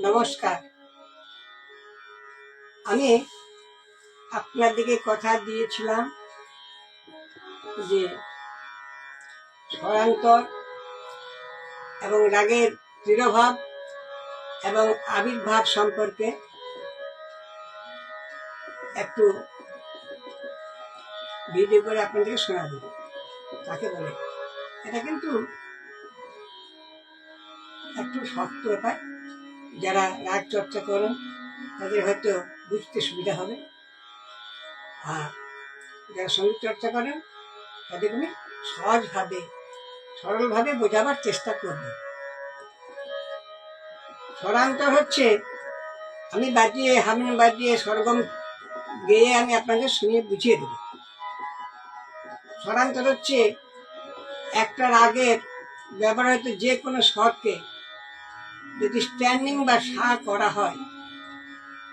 নমস্কার। আমি আপনাদেরকে কথা দিয়েছিলাম যে স্বরান্তর এবং রাগের তিরোভাব এবং আবির্ভাব সম্পর্কে একটু ভিডিও করে আপনাদেরকে শোনাবো। তাকে বলে এটা কিন্তু একটু শক্ত ব্যাপার, যারা রাগ চর্চা করেন তাদের হয়তো বুঝতে সুবিধা হবে, আর যারা সঙ্গীত চর্চা করেন তাদের আমি সহজভাবে সরলভাবে বোঝাবার চেষ্টা করব। স্বরান্তর হচ্ছে আমি বাজিয়ে হারমোনিয়াম বাজিয়ে সরগম গেয়ে আমি আপনাদের শুনিয়ে বুঝিয়ে দেব। স্বরান্তর হচ্ছে একটা রাগের ব্যবহৃত যে কোনো স্বরকে যদি স্ট্যান্ডিং বা সা করা হয়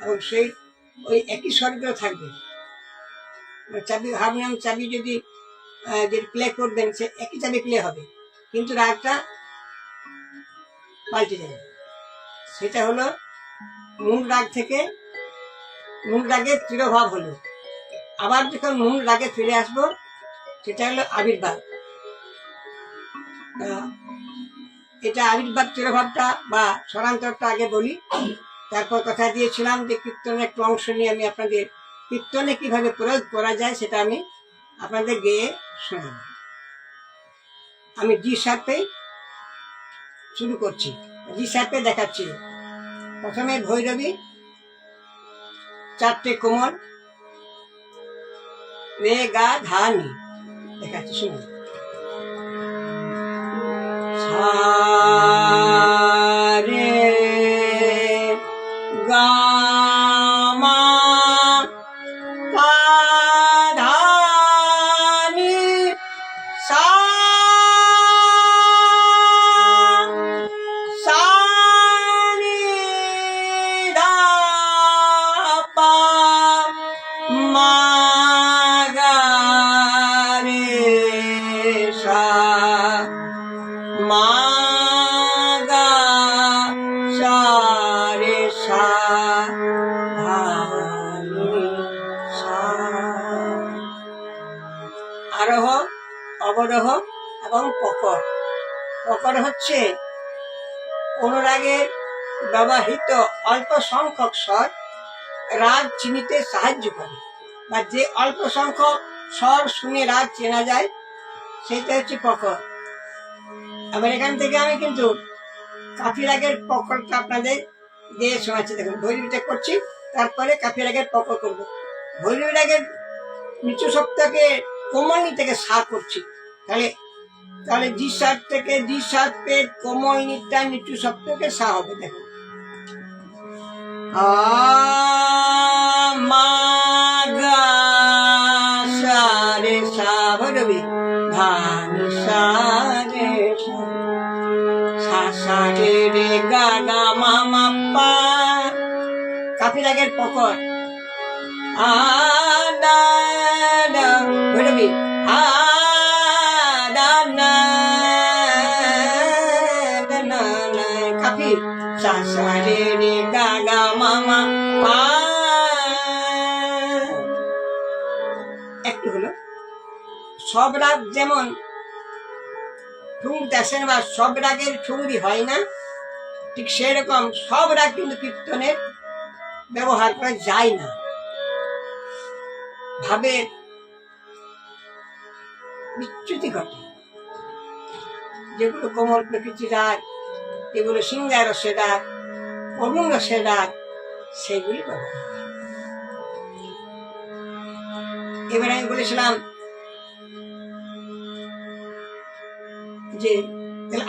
এবং সেই ওই একই স্বরগুলো থাকবে, চাবি হারমোনিয়াম চাবি যদি প্লে করবেন সে একই চাবি প্লে হবে, কিন্তু রাগটা পাল্টে যাবে। সেটা হলো মূল রাগ থেকে মূল রাগের তিরোভাব হলো। আবার যখন মূল রাগে ফিরে আসবো সেটা হলো আবির্ভাব। এটা আবির্ভাব তিরোভাবটা বা স্বরান্তরটা আগে বলি, তারপর কথা দিয়েছিলাম যে কীর্তনের একটু অংশ নিয়ে আমি আপনাদের কীর্তনে কিভাবে প্রয়োগ করা যায় সেটা আমি আপনাদের গেয়ে শোনাব। আমি জি সাথেই শুরু করছি, জি সাথে দেখাচ্ছি। প্রথমে ভৈরবী, চারটে কোমল, রে গা ধা নি দেখাচ্ছি, শুনুন। সা রে গা মা পা ধা নি সা, সা নি ধা পা মা গা রে সা, মা গা সা রে সা ধা নি সা। আরোহ, অবরোহ এবং পকর। পকর হচ্ছে অনুরাগের ব্যবহৃত অল্প সংখ্যক স্বর রাগ চিনিতে সাহায্য করে, বা যে অল্প সংখ্যক স্বর শুনে রাগ চেনা যায় সেটা হচ্ছে পকর। আবার এখান থেকে আমি কিন্তু কাফি রাগের পকরটা আপনাদের দিয়ে শোনাচ্ছি। দেখুন, ভৈরবীটা করছি, তারপরে কাফি রাগের পকর করবো। ভৈরবী রাগের নিচু সপ্তাহকে কোমল নি থেকে সা করছি, তাহলে তাহলে জি সাত থেকে জি সাত পে কোমল নিটা নিচু সপ্তাহকে সা হবে। দেখুন, আ মা গা সা রে সা, ভৈরবী ধা নি সা রে সা, সা সা রে রে গা গা মা মা পা। কাফি রাগের পকর আ দা দা, ভৈরবী আ দা না দা না না, কাফি সা সা রে রে গা গা মা মা পা। একটু হলো সব রাগ যেমন ঠুংরি আসেন বা সব রাগের ঠুংরি হয় না, ঠিক সেরকম সব রাগ কিন্তু কীর্তনের ব্যবহার করা যায় না। ভাবের বিচ্যুতি ঘটে। যেগুলো কোমল প্রকৃতি রাগ, যেগুলো সিংহা রসের রাগ, অরুণ রসের রাগ, সেগুলি ব্যবহার। এবার আমি বলেছিলাম যে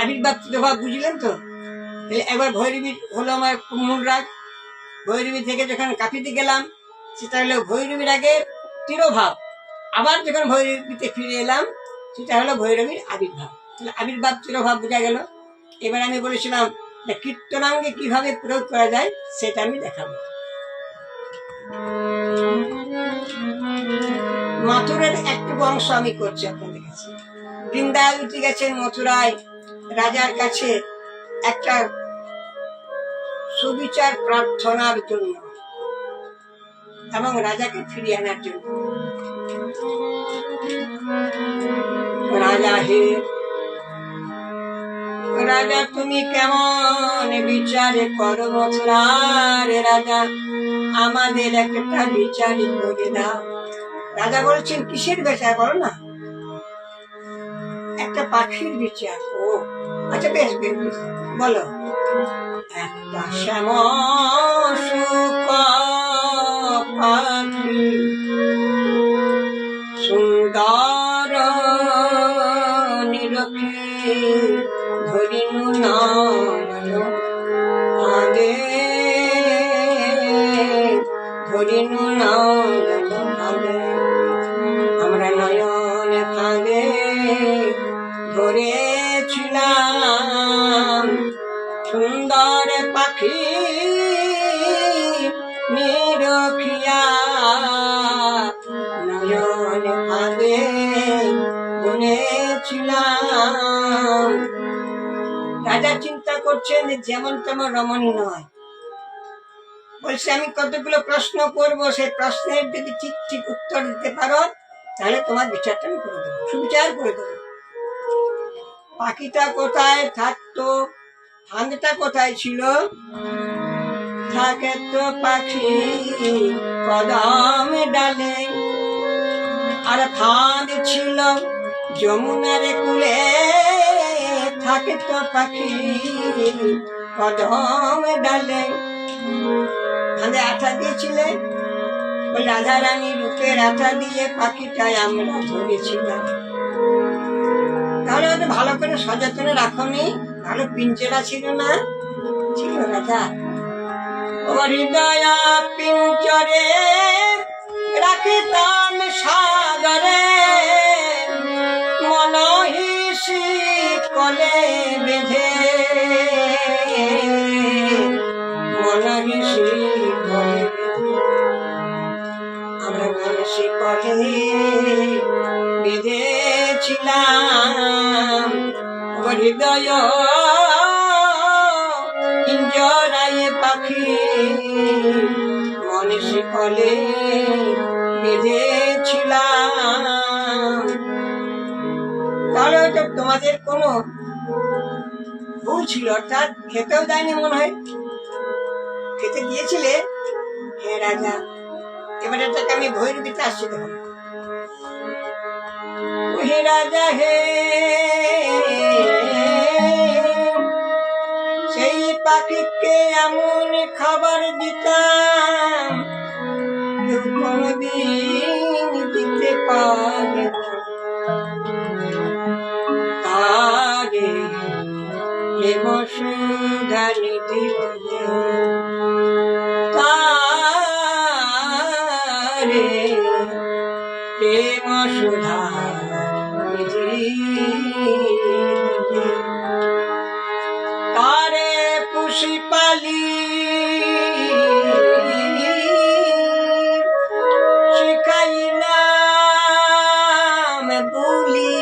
আবির্ভাব তিরোভাব বুঝলেন তো। তাহলে একবার ভৈরবী হলো আমার মূল রাগ, ভৈরবী থেকে যখন কাফিতে গেলাম সেটা হলো ভৈরবী রাগের তিরোভাব। আবার যখন ভৈরবীতে ফিরে এলাম সেটা হলো ভৈরবীর আবির্ভাব। তাহলে আবির্ভাব তিরোভাব বোঝা গেল। এবার আমি বলেছিলাম কীর্তনাঙ্গে কিভাবে প্রয়োগ করা যায় সেটা আমি দেখাবো। মাথুরের একটু অংশ আমি করছি আপনাদের কাছে। বৃন্দাবতী গেছেন মথুরায় রাজার কাছে একটা সুবিচার প্রার্থনার জন্য এবং রাজাকে ফিরিয়ে আনার জন্য। রাজা হে রাজা, তুমি কেমন বিচারে করো মথুরার রাজা, আমাদের একটা বিচার করে দাও। রাজা বলছেন, কিসের বিচার করো না? একটা পাখির বিচার। ও আচ্ছা, বেশ বেশ বেশ, বলো। একটা শ্যামসুখ পাখি সুন্দর নিরখি ধরিনু নয়ন আগে, ধরিনু নয়ন আগে, আমরা নয়ন ফাঁদে ধরেছিলাম সুন্দর পাখি নিরখিয়া, নয়ন ফাঁদে ধরেছিলাম। রাজা চিন্তা করছেন যেমন তেমন রমণী নয়। বলছে, আমি কতগুলো প্রশ্ন করবো, সেই প্রশ্নের যদি ঠিক ঠিক উত্তর দিতে পারো তাহলে তোমার বিচারটা আমি করে দেবো, সুবিচার করে দেবো। পাখিটা কোথায় থাকতো, ফাঁদটা কোথায় ছিল? থাকে তো পাখি কদম ডালে, আর ফাঁদ ছিল যমুনার কুলে। থাকে তো পাখি কদম ডালে। ফাঁদে আঠা দিয়েছিলেন, ওই রাধা রানী রূপের আঠা দিয়ে পাখিটাই আমরা ধরেছিলাম। তাহলে ওটা ভালো করে সযত্নে রাখনি, ভালো পিঞ্জরা ছিল না? ছিল রাজা। ও হৃদয়া পিঞ্জরে রাখিতাম সাগরে, মনহিষি কলে বেঁধে, মনহিষি কলে আমরা মনসি কলে বেঁধেছিলাম। হৃদয় পিঞ্জরায় পাখি মনসি কলে বেঁধেছিলাম। তাহলে ওটা তোমাদের কোনো ভুল ছিল, অর্থাৎ খেতেও দেয়নি মনে হয়। খেতে দিয়েছিলে? হ্যাঁ রাজা। এবার এটাকে আমি ভৈরবীতে আসছি, দেখো। হে রাজা হে, সেই পাখিকে এমন খাবার দিতাম কেউ কোনদিন দিতে পারে না। তারে হে বসুধা নিধি বলে, তারে হে বসুধা তারে পুষি পালি শিখাইলাম বুলি,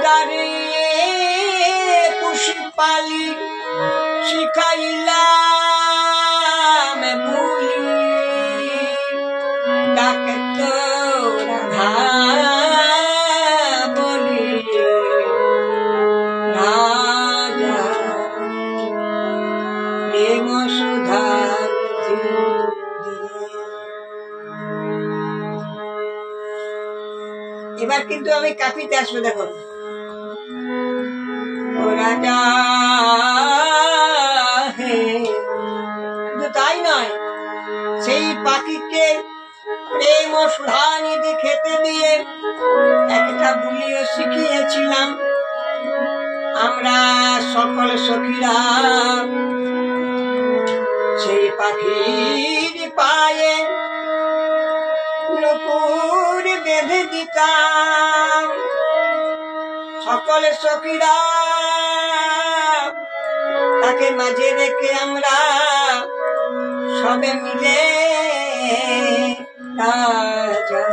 তারে পুষি পালি শিখাইলাম বুলি, ডাকে তো রাধা বলি। রাজা প্রেম সুধা। এবার কিন্তু আমি কাফিতে আসবো, দেখো। ও রাজা হে, কিন্তু তাই নয়, সেই পাখিকে প্রেম সুধা নিধি খেতে দিয়ে একটা বুলিও শিখিয়েছিলাম। আমরা সকল সখীরা সেই পাখির পায়ে নুপুর বেঁধে দিতাম। সকল সখীরা তাকে মাঝে রেখে আমরা সবে মিলে রাজা।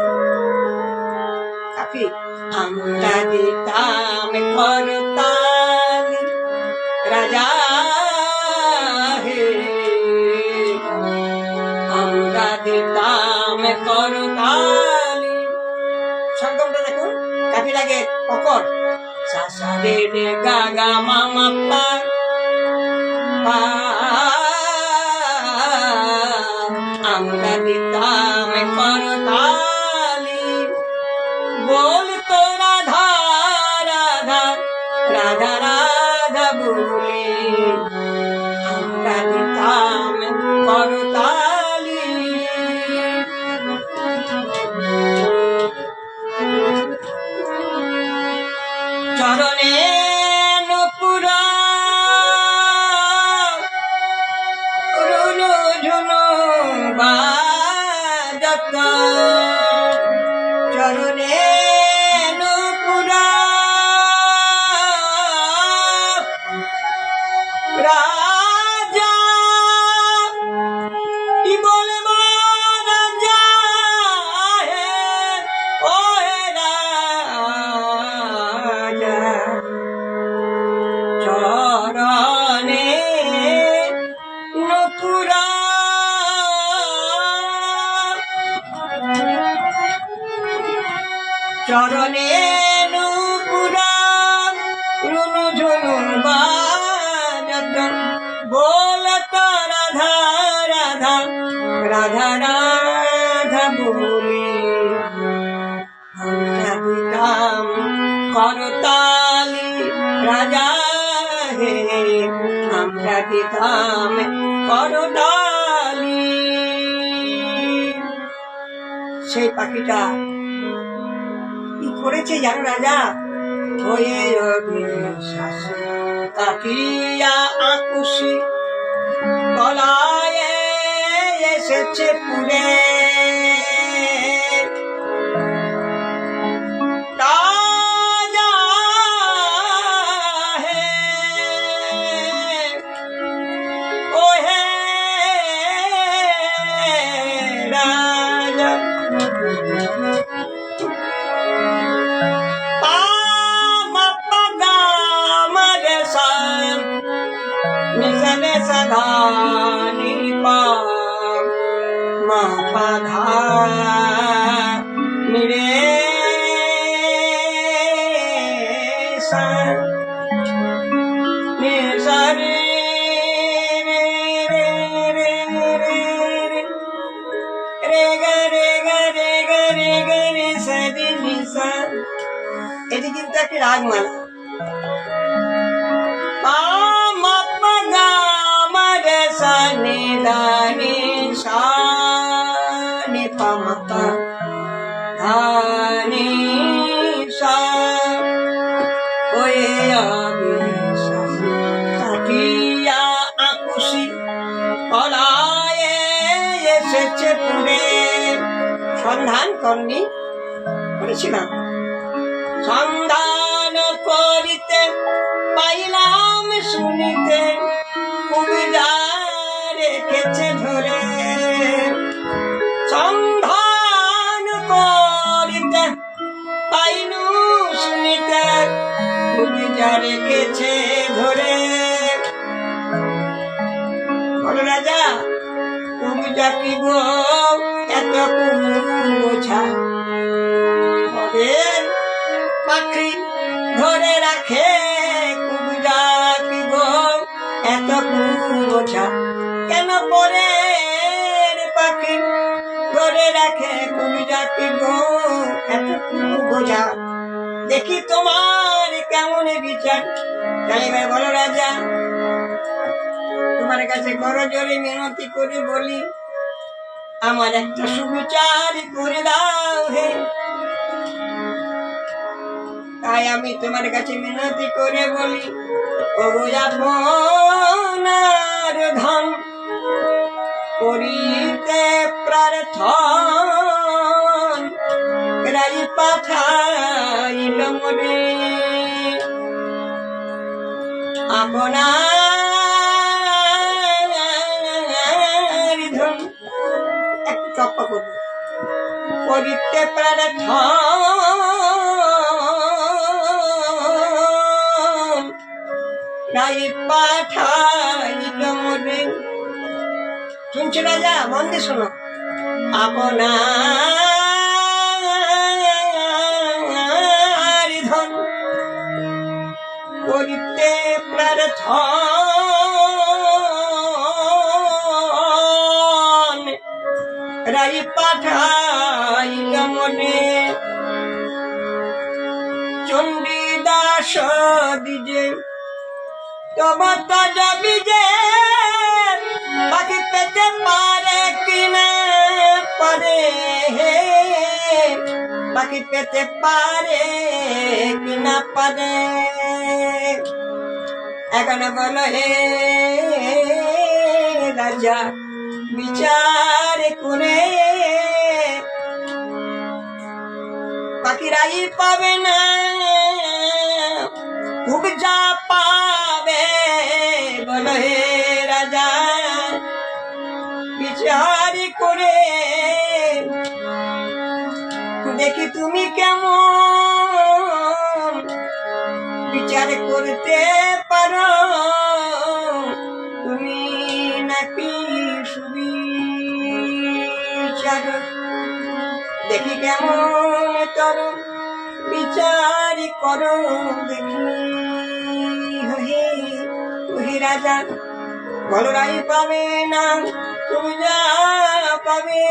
কাফি আমরা দিতাম করতালি রাজা হে, আমরা দিতাম করতালি। সঙ্গমটা দেখুন, কাফি লাগে পকর সাসা রে রে গা গা মামা পা পা, আমরা দিতাম করতালি বলতো রাধা রাধা রাধা রাধা বলে, আমরা দিতাম করতালি। চরণে নুপুরা রুনু ঝুনু বাজত, চরণে নুপুরা রাজা কি বলবো রাজা হে, ও হে রাজা। চরণে নুপুরা চরণে নুপুরা রুনু ঝুনু বাজত, বলত রাধা রাধা রাধা রাধা বলে, আমরা দিতাম করতালি রাজা হে, আমরা দিতাম করতালি। সেই পাখিটা কি করেছে জানো রাজা? হয়ে অবিশ্বাসী তাকিয়া আকুশি গলায় এসেছে পুরে, রাজা হে, ও হে রাজা। নিজনে সধানি পা মা পাধা নিরে সা নিসারে রে রে রে রে রে গা রে গা রে গা রে গা রে সা রে নিসা। এটি কিন্তু একটি রাগমালা। নি দা নি সা নি পা মা পা ধা নি সা, ওয়ে অবিশ্বাসী তাকিয়া আকুশি গলায় এসেছে পুরে। সন্ধান করনি, করেছিলাম সন্ধান করিতে পাইলাম শুনিতে, কবিরা রেখেছে ধরে। সন্ধান করিতে পাইনু শুনিতে, কবিরা রেখেছে ধরে। বলো রাজা, কবিরা কি গো এত বোঝা, পাখি ধরে রাখে কবিরা কি গো এত বোঝা, কেন পরে পাখি ধরে রাখে কবিরা কি গো এত বোঝা। দেখি তোমার কেমন বিচার। তাই এবার বলো রাজা, তোমার কাছে বড় জোরে মিনতি করে বলি, আমার একটা সুবিচার করে দাও হে। তাই আমি তোমার কাছে মিনতি করে বলি, ওগো আপনার ধন করিতে প্রার্থন, রাই পাঠাইল মরে আপনার ধন। একটু করিতে প্রার্থনা রাই পাঠাইল মোরে। শুনছো রাজা, মন দিয়ে শোনো। আপনার ধন করিতে প্রার্থনা রাই পাঠাইল মোরে। চণ্ডীদাস দিজে তবা তাজা বিজে পাখি পেতে পারে কিনা পারে, পাখি পেতে পারে কিনা পারে। এখন বলো হে রাজা বিচার করে পাখিরাই পাবে না, খুব যা পাবে। বলো হে রাজা বিচার করে দেখি তুমি কেমন বিচার করতে পারো। তুমি নাকি সুবিচার, দেখি কেমন তোর বিচার করো দেখি। হে রাজা বলো রাই পাবে না, তুমি যা পাবে।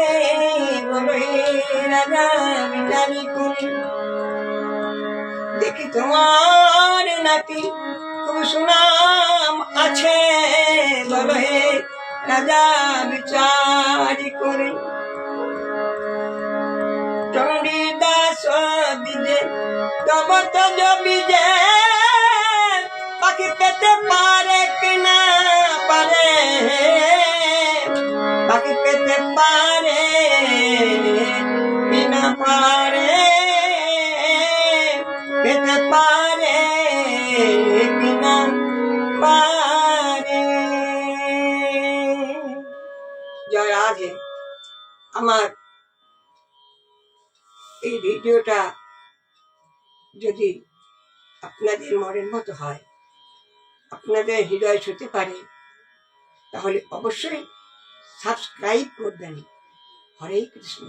বলো হে রাজা বিচারি করি দেখি তোমার নাকি খুব সুনাম আছে। বলো হে রাজা বিচারি করে। চণ্ডীদাস দিজে তব তজ বিজে পাখি পেতে পারে কিনা পারে, পাখি পেতে পারে কিনা পারে, পেতে পারে কিনা পারে। জয় রাধে। আমার এই ভিডিওটা যদি আপনাদের মনের মতো হয়, আপনাদের হৃদয় ছুঁতে পারে, তাহলে অবশ্যই সাবস্ক্রাইব করবেন। হরে কৃষ্ণ।